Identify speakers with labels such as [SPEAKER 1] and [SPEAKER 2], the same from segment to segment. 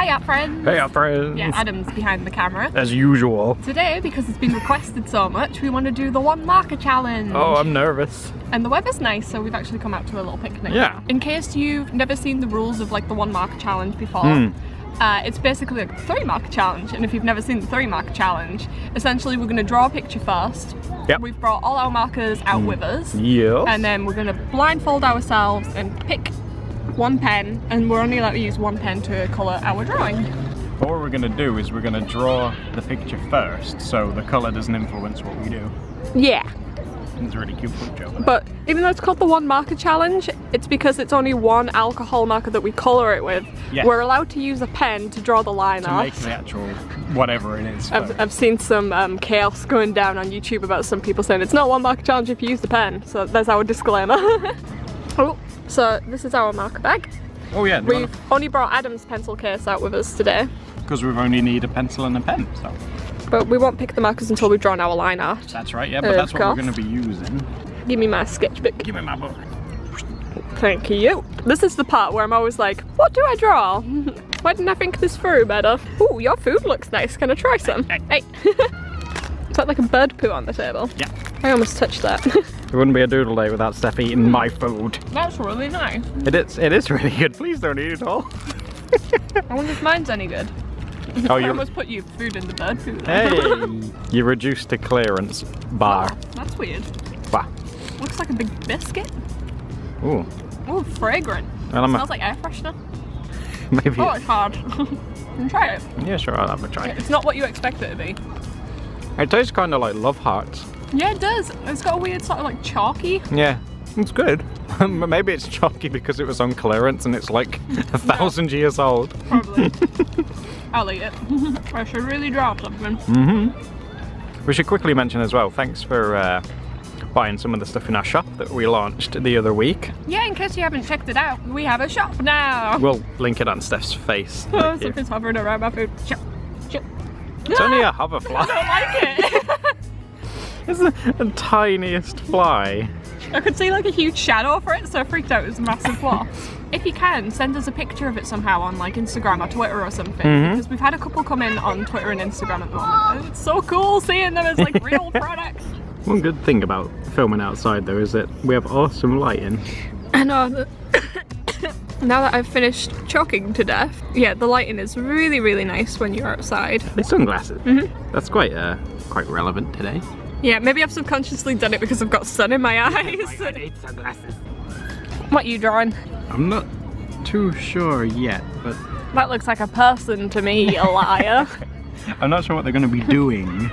[SPEAKER 1] Hiya friends!
[SPEAKER 2] Hey friends!
[SPEAKER 1] Yeah, Adam's behind the camera.
[SPEAKER 2] As usual.
[SPEAKER 1] Today, because it's been requested so much, we want to do the one marker challenge.
[SPEAKER 2] Oh, I'm nervous.
[SPEAKER 1] And the weather's nice, so we've actually come out to a little picnic.
[SPEAKER 2] Yeah.
[SPEAKER 1] In case you've never seen the rules of like the one marker challenge before, it's basically like a 3 marker challenge. And if you've never seen the 3 marker challenge, essentially we're going to draw a picture first.
[SPEAKER 2] Yep.
[SPEAKER 1] We've brought all our markers out with us.
[SPEAKER 2] Yes.
[SPEAKER 1] And then we're going to blindfold ourselves and pick one pen, and we're only allowed to use one pen to colour our drawing.
[SPEAKER 2] What we're going to do is we're going to draw the picture first, so the colour doesn't influence what we do.
[SPEAKER 1] Yeah.
[SPEAKER 2] It's a really cute picture.
[SPEAKER 1] But even though it's called the one marker challenge, it's because it's only one alcohol marker that we colour it with.
[SPEAKER 2] Yes.
[SPEAKER 1] We're allowed to use a pen to draw the line
[SPEAKER 2] to
[SPEAKER 1] off.
[SPEAKER 2] make the actual whatever it is.
[SPEAKER 1] I've seen some chaos going down on YouTube about some people saying it's not one marker challenge if you use the pen. So there's our disclaimer. Oh, so this is our marker bag.
[SPEAKER 2] Oh yeah.
[SPEAKER 1] We've only brought Adam's pencil case out with us today.
[SPEAKER 2] Because we've only need a pencil and a pen, so.
[SPEAKER 1] But we won't pick the markers until we've drawn our line art.
[SPEAKER 2] That's right, yeah, but that's what we're going to be using.
[SPEAKER 1] Give me my sketchbook.
[SPEAKER 2] Give me my book.
[SPEAKER 1] Thank you. This is the part where I'm always like, what do I draw? Why didn't I think this through better? Ooh, your food looks nice. Can I try some? Hey. Is that like a bird poo on the table?
[SPEAKER 2] Yeah.
[SPEAKER 1] I almost touched that.
[SPEAKER 2] It wouldn't be a doodle day without Steph eating my food.
[SPEAKER 1] That's really nice.
[SPEAKER 2] It is really good. Please don't eat it all.
[SPEAKER 1] I wonder if mine's any good.
[SPEAKER 2] Oh,
[SPEAKER 1] I almost put your food in the bird food.
[SPEAKER 2] Hey! You reduced to clearance bar.
[SPEAKER 1] Oh, that's weird.
[SPEAKER 2] Bah.
[SPEAKER 1] Looks like a big biscuit.
[SPEAKER 2] Ooh.
[SPEAKER 1] Oh, fragrant.
[SPEAKER 2] Well,
[SPEAKER 1] Smells like air freshener.
[SPEAKER 2] Maybe.
[SPEAKER 1] Oh, it's hard. Can you try it?
[SPEAKER 2] Yeah, sure, I'll have a try.
[SPEAKER 1] It's not what you expect it to be.
[SPEAKER 2] It tastes kind of like Love Hearts.
[SPEAKER 1] Yeah, it does. It's got a weird sort of like chalky.
[SPEAKER 2] Yeah, it's good. Maybe it's chalky because it was on clearance and it's like 1,000 years old.
[SPEAKER 1] Probably. I'll eat it. I should really draw something.
[SPEAKER 2] We should quickly mention as well, thanks for buying some of the stuff in our shop that we launched the other week.
[SPEAKER 1] Yeah, in case you haven't checked it out, we have a shop now.
[SPEAKER 2] We'll link it on Steph's face.
[SPEAKER 1] Oh, something's hovering around my food. Shop. Shop.
[SPEAKER 2] It's only a hoverfly.
[SPEAKER 1] I don't like it.
[SPEAKER 2] It's the tiniest fly.
[SPEAKER 1] I could see like a huge shadow for it, so I freaked out. It was a massive wasp. If you can, send us a picture of it somehow on like Instagram or Twitter or something, because we've had a couple come in on Twitter and Instagram at the moment. And it's so cool seeing them as like real products.
[SPEAKER 2] One good thing about filming outside though is that we have awesome lighting.
[SPEAKER 1] I know. Now that I've finished choking to death, yeah, the lighting is really, really nice when you're outside.
[SPEAKER 2] The sunglasses. That's quite relevant today.
[SPEAKER 1] Yeah, maybe I've subconsciously done it because I've got sun in my eyes.
[SPEAKER 2] I need sunglasses.
[SPEAKER 1] What are you drawing?
[SPEAKER 2] I'm not too sure yet, but
[SPEAKER 1] That looks like a person to me, you liar.
[SPEAKER 2] I'm not sure what they're going to be doing.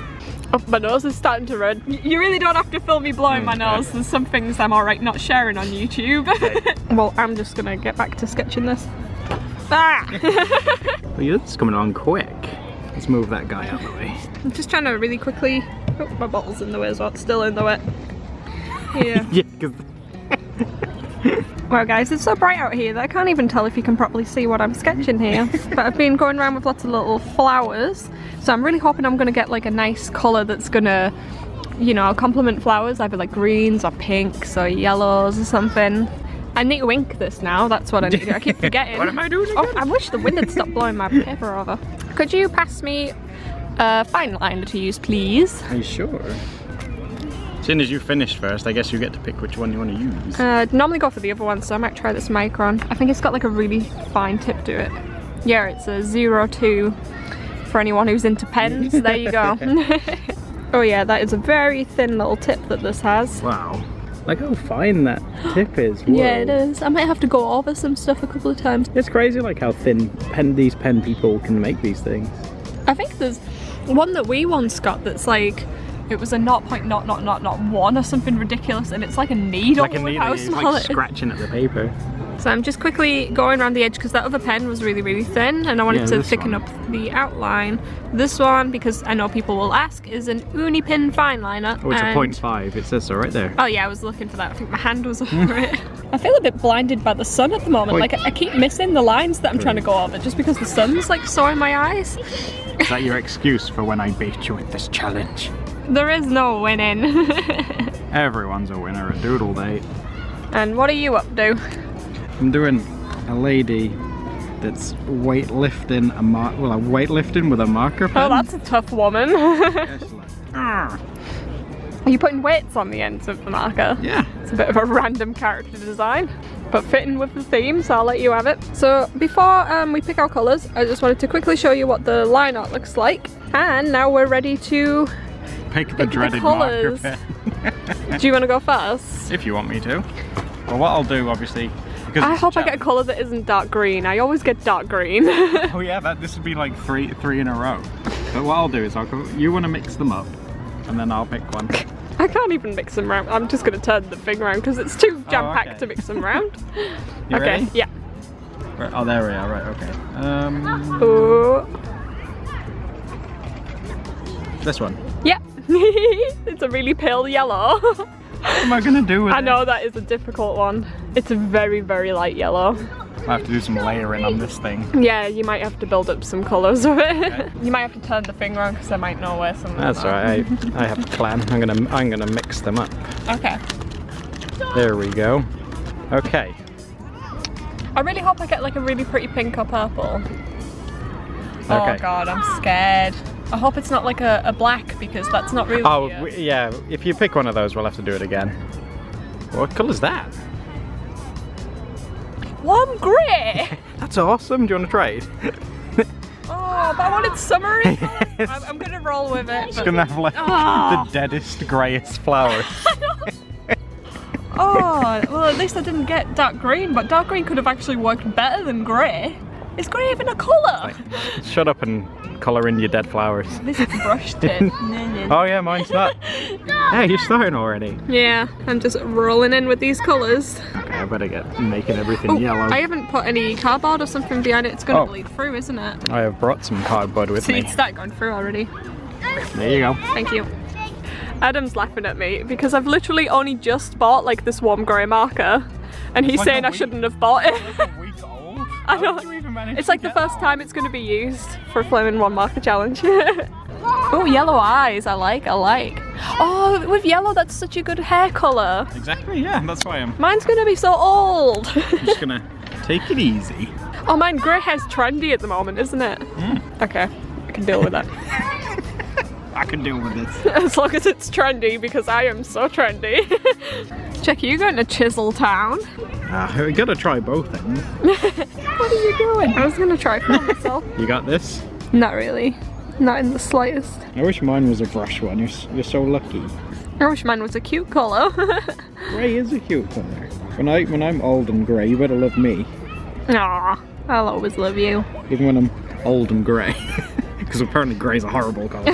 [SPEAKER 1] Oh, my nose is starting to run. You really don't have to film me blowing my nose. There's some things I'm alright not sharing on YouTube. Well, I'm just gonna get back to sketching this. Ah!
[SPEAKER 2] Well, it's coming on quick. Let's move that guy out of the way.
[SPEAKER 1] I'm just trying to really quickly... Oh, my bottle's in the way as well. It's still in the way. Yeah.
[SPEAKER 2] Yeah, because...
[SPEAKER 1] Well guys, it's so bright out here that I can't even tell if you can properly see what I'm sketching here. But I've been going around with lots of little flowers, so I'm really hoping I'm going to get like a nice colour that's going to, you know, complement flowers, either like greens or pinks or yellows or something. I need to ink this now, that's what I need to do. I keep forgetting.
[SPEAKER 2] What am I doing again?
[SPEAKER 1] Oh, I wish the wind had stopped blowing my paper over. Could you pass me a fineliner to use, please?
[SPEAKER 2] Are you sure? As soon as you finish first, I guess you get to pick which one you want to use.
[SPEAKER 1] Normally go for the other one, so I might try this Micron. I think it's got like a really fine tip to it. Yeah, it's a 02 for anyone who's into pens. There you go. Oh yeah, that is a very thin little tip that this has.
[SPEAKER 2] Wow. Like how fine that tip is. Whoa.
[SPEAKER 1] Yeah, it is. I might have to go over some stuff a couple of times.
[SPEAKER 2] It's crazy like how thin these pen people can make these things.
[SPEAKER 1] I think there's one that we once got that's like, it was a 0.00001 or something ridiculous, and it's like a needle.
[SPEAKER 2] Like a needle, it's like scratching at the paper.
[SPEAKER 1] So I'm just quickly going around the edge because that other pen was really, really thin, and I wanted to thicken up the outline. This one, because I know people will ask, is an Unipin fineliner.
[SPEAKER 2] Oh, it's a 0.5. It says so right there.
[SPEAKER 1] Oh yeah, I was looking for that. I think my hand was over it. I feel a bit blinded by the sun at the moment. Like I keep missing the lines that I'm trying to go over just because the sun's like so in my eyes.
[SPEAKER 2] Is that your excuse for when I bait you with this challenge?
[SPEAKER 1] There is no winning.
[SPEAKER 2] Everyone's a winner at Doodle Day.
[SPEAKER 1] And what are you up to?
[SPEAKER 2] I'm doing a lady that's weightlifting weightlifting with a marker pen.
[SPEAKER 1] Oh, that's a tough woman. Are you putting weights on the ends of the marker?
[SPEAKER 2] Yeah.
[SPEAKER 1] It's a bit of a random character design, but fitting with the theme, so I'll let you have it. So before we pick our colours, I just wanted to quickly show you what the line art looks like. And now we're ready to
[SPEAKER 2] pick the dreaded marker pen.
[SPEAKER 1] Do you want to go first?
[SPEAKER 2] If you want me to. Well, what I'll do, obviously, because
[SPEAKER 1] I hope I get a colour that isn't dark green. I always get dark green.
[SPEAKER 2] Oh yeah, this would be like three in a row. But what I'll do is you want to mix them up, and then I'll pick one.
[SPEAKER 1] I can't even mix them round. I'm just going to turn the thing round because it's too jam-packed
[SPEAKER 2] okay.
[SPEAKER 1] to mix them round.
[SPEAKER 2] You
[SPEAKER 1] okay,
[SPEAKER 2] ready?
[SPEAKER 1] yeah.
[SPEAKER 2] Right, oh, there we are, right, okay.
[SPEAKER 1] Ooh.
[SPEAKER 2] This one.
[SPEAKER 1] Yeah. It's a really pale yellow.
[SPEAKER 2] What am I going to do with it?
[SPEAKER 1] I know that is a difficult one. It's a very, very light yellow.
[SPEAKER 2] I have to do some layering on this thing.
[SPEAKER 1] Yeah, you might have to build up some colours of it. Okay. You might have to turn the thing around because I might know where some of them
[SPEAKER 2] That's
[SPEAKER 1] are.
[SPEAKER 2] right. I have a plan. I'm gonna mix them up.
[SPEAKER 1] Okay.
[SPEAKER 2] There we go. Okay.
[SPEAKER 1] I really hope I get like a really pretty pink or purple. Oh
[SPEAKER 2] Okay.
[SPEAKER 1] god, I'm scared. I hope it's not like a black because that's not really.
[SPEAKER 2] Oh yeah. If you pick one of those, we'll have to do it again. What colour's that?
[SPEAKER 1] Warm grey.
[SPEAKER 2] That's awesome. Do you want to trade?
[SPEAKER 1] Oh, but I wanted summery. I'm gonna roll with it.
[SPEAKER 2] It's gonna have like the deadest, greyest flowers.
[SPEAKER 1] Oh, well at least I didn't get dark green, but dark green could have actually worked better than grey. Is grey even a colour?
[SPEAKER 2] Shut up and colour in your dead flowers.
[SPEAKER 1] This is a brush tip.
[SPEAKER 2] Oh yeah, mine's not. Yeah, you're starting already.
[SPEAKER 1] Yeah, I'm just rolling in with these colours.
[SPEAKER 2] Okay, I better get making everything yellow.
[SPEAKER 1] I haven't put any cardboard or something behind it. It's going to bleed through, isn't it?
[SPEAKER 2] I have brought some cardboard with
[SPEAKER 1] See,
[SPEAKER 2] me.
[SPEAKER 1] it's started going through already.
[SPEAKER 2] There you go.
[SPEAKER 1] Thank you. Adam's laughing at me because I've literally only just bought like this warm grey marker and he's saying I shouldn't have bought it. I know. It's like the first time it's going to be used for a Flaming One Marker Challenge. Oh, yellow eyes. I like. Oh, with yellow, that's such a good hair colour.
[SPEAKER 2] Exactly, yeah, that's why I'm
[SPEAKER 1] Mine's going to be so old.
[SPEAKER 2] just gonna take it easy.
[SPEAKER 1] Oh, mine grey hair's trendy at the moment, isn't it? Okay, I can deal with that.
[SPEAKER 2] I can deal with this.
[SPEAKER 1] As long as it's trendy, because I am so trendy. Check, are you going to Chisel Town?
[SPEAKER 2] We gotta try both ends.
[SPEAKER 1] What are you doing? I was going to try for myself.
[SPEAKER 2] You got this?
[SPEAKER 1] Not really. Not in the slightest.
[SPEAKER 2] I wish mine was a brush one. You're so lucky.
[SPEAKER 1] I wish mine was a cute colour.
[SPEAKER 2] Grey is a cute colour. When I'm old and grey, you better love me.
[SPEAKER 1] Aw, I'll always love you.
[SPEAKER 2] Even when I'm old and grey. Because apparently grey's a horrible colour.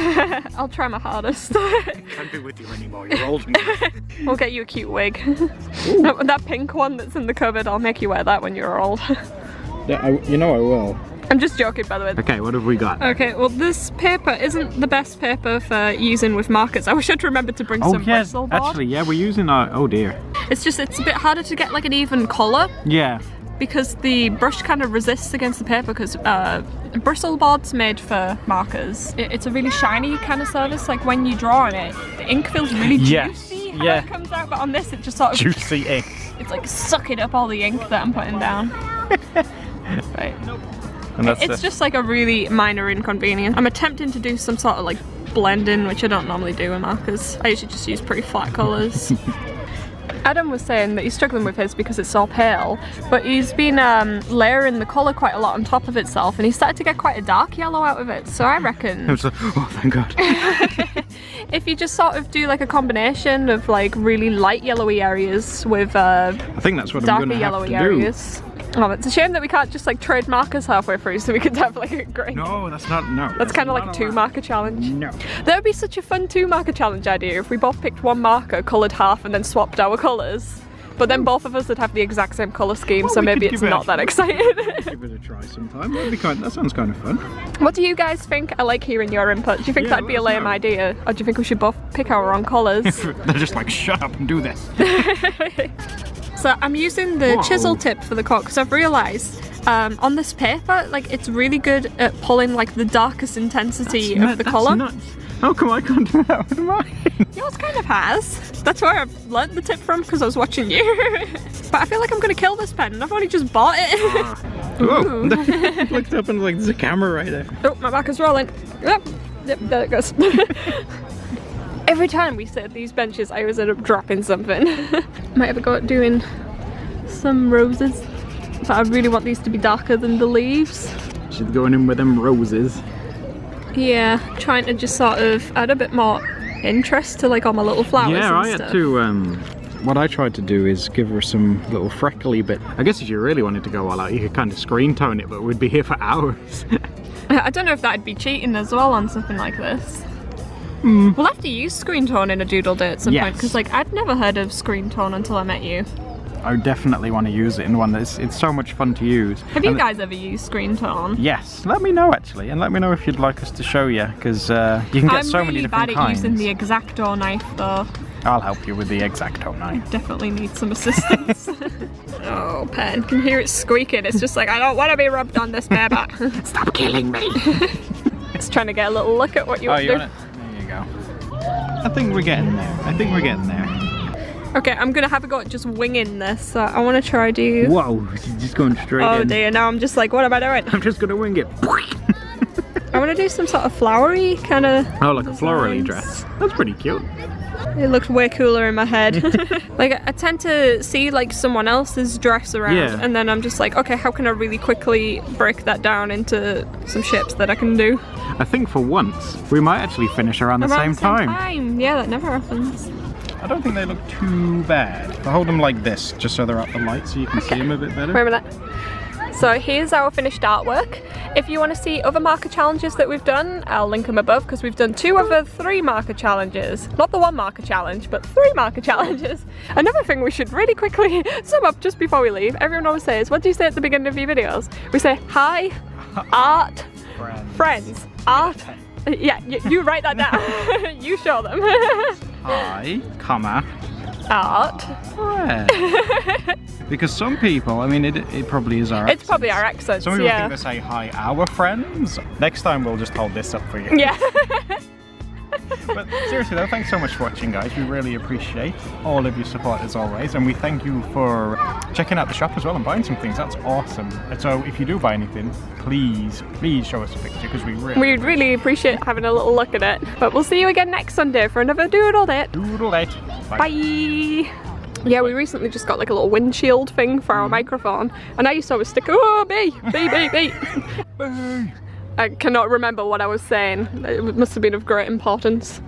[SPEAKER 1] I'll try my hardest.
[SPEAKER 2] Can't be with you anymore, you're old and grey.
[SPEAKER 1] We'll get you a cute wig. That pink one that's in the cupboard, I'll make you wear that when you're old.
[SPEAKER 2] Yeah, you know I will.
[SPEAKER 1] I'm just joking, by the way.
[SPEAKER 2] Okay, what have we got?
[SPEAKER 1] Okay, well this paper isn't the best paper for using with markers. I wish I'd remembered to bring some bristle board.
[SPEAKER 2] Actually, yeah, we're using our, oh dear.
[SPEAKER 1] It's a bit harder to get like an even colour.
[SPEAKER 2] Yeah.
[SPEAKER 1] Because the brush kind of resists against the paper because bristle board's made for markers. It's a really shiny kind of surface, like when you draw on it, the ink feels really juicy how it comes out, but on this it just sort of...
[SPEAKER 2] Juicy ink.
[SPEAKER 1] It's like sucking up all the ink that I'm putting down. Right.
[SPEAKER 2] And
[SPEAKER 1] It's just like a really minor inconvenience. I'm attempting to do some sort of like blending, which I don't normally do with markers. I usually just use pretty flat colours. Adam was saying that he's struggling with his because it's so pale, but he's been layering the colour quite a lot on top of itself and he started to get quite a dark yellow out of it, so I reckon...
[SPEAKER 2] I was like, oh thank God.
[SPEAKER 1] If you just sort of do like a combination of like really light yellowy areas with I
[SPEAKER 2] think that's what I'm
[SPEAKER 1] darker
[SPEAKER 2] going to have
[SPEAKER 1] yellowy
[SPEAKER 2] to
[SPEAKER 1] areas. Oh, it's a shame that we can't just like trade markers halfway through so we could have like a grey.
[SPEAKER 2] No, that's not, no.
[SPEAKER 1] That's kind of like a 2-marker challenge.
[SPEAKER 2] No.
[SPEAKER 1] That would be such a fun 2-marker challenge idea if we both picked one marker, coloured half and then swapped our colours. But then both of us would have the exact same colour scheme, so maybe it's not that exciting.
[SPEAKER 2] Give it a try sometime. That sounds kind of fun.
[SPEAKER 1] What do you guys think? I like hearing your input. Do you think that'd be a lame idea? Or do you think we should both pick our own colours?
[SPEAKER 2] They're just like, shut up and do this.
[SPEAKER 1] So I'm using the chisel tip for the cut because I've realised on this paper, like it's really good at pulling like the darkest intensity of the colour.
[SPEAKER 2] How come I can't do that with mine?
[SPEAKER 1] Yours kind of has. That's where I've learnt the tip from because I was watching you. But I feel like I'm going to kill this pen and I've only just bought it.
[SPEAKER 2] Whoa! Looked up and like, there's a camera right there.
[SPEAKER 1] Oh, my back is rolling. Yep, there it goes. Every time we sit at these benches, I always end up dropping something. Might have a go at doing some roses, but I really want these to be darker than the leaves.
[SPEAKER 2] She's going in with them roses.
[SPEAKER 1] Yeah, trying to just sort of add a bit more interest to like all my little flowers.
[SPEAKER 2] Yeah,
[SPEAKER 1] and
[SPEAKER 2] I
[SPEAKER 1] stuff.
[SPEAKER 2] had to. What I tried to do is give her some little freckly bit. I guess if you really wanted to go all out, you could kind of screen tone it, but we'd be here for hours.
[SPEAKER 1] I don't know if that'd be cheating as well on something like this. We'll have to use screen tone in a doodle day at some point, because like I'd never heard of screen tone until I met you.
[SPEAKER 2] I would definitely want to use it in one that's it's so much fun to use.
[SPEAKER 1] Have you guys ever used screen tone?
[SPEAKER 2] Yes, let me know actually, and let me know if you'd like us to show you, because you can get so many different kinds.
[SPEAKER 1] I'm really bad at using the X-Acto knife though.
[SPEAKER 2] I'll help you with the X-Acto knife.
[SPEAKER 1] Definitely need some assistance. Oh, pen, can hear it squeaking. It's just like, I don't want to be rubbed on this baby.
[SPEAKER 2] Stop killing me.
[SPEAKER 1] Just trying to get a little look at what you want to do.
[SPEAKER 2] Want it? There you go. I think we're getting there.
[SPEAKER 1] Okay, I'm gonna have a go at just winging this. So I want to try do.
[SPEAKER 2] Whoa, she's just going straight in.
[SPEAKER 1] Oh dear, now I'm just like, what am I doing?
[SPEAKER 2] I'm just gonna wing it.
[SPEAKER 1] I want to do some sort of flowery kind of.
[SPEAKER 2] Oh, like a florally dress. That's pretty cute.
[SPEAKER 1] It looks way cooler in my head. Like I tend to see like someone else's dress around, and then I'm just like, okay, how can I really quickly break that down into some shapes that I can do?
[SPEAKER 2] I think for once we might actually finish around the same time.
[SPEAKER 1] Yeah, that never happens.
[SPEAKER 2] I don't think they look too bad. I hold them like this, just so they're at the light, so you can see them a bit better.
[SPEAKER 1] Wait a minute. So here's our finished artwork. If you want to see other marker challenges that we've done, I'll link them above, because we've done 2 other 3 marker challenges. Not the 1 marker challenge, but 3 marker challenges. Another thing we should really quickly sum up just before we leave. Everyone always says, what do you say at the beginning of your videos? We say, hi, art, friends, art. Yeah, you write that down. You show them.
[SPEAKER 2] Hi, comma,
[SPEAKER 1] art.
[SPEAKER 2] friend. Because some people, I mean, it probably is our accents.
[SPEAKER 1] It's probably our accents,
[SPEAKER 2] Some people think they say, hi, our friends. Next time we'll just hold this up for you.
[SPEAKER 1] Yeah.
[SPEAKER 2] But seriously though, thanks so much for watching, guys. We really appreciate all of your support as always, and we thank you for checking out the shop as well and buying some things. That's awesome. And so if you do buy anything, please show us a picture, because we'd
[SPEAKER 1] really appreciate having a little look at it. But we'll see you again next Sunday for another doodle date.
[SPEAKER 2] Doodle date.
[SPEAKER 1] Bye. Yeah, we recently just got like a little windshield thing for our microphone, and I used to always stick, oh, B. I cannot remember what I was saying. It must have been of great importance.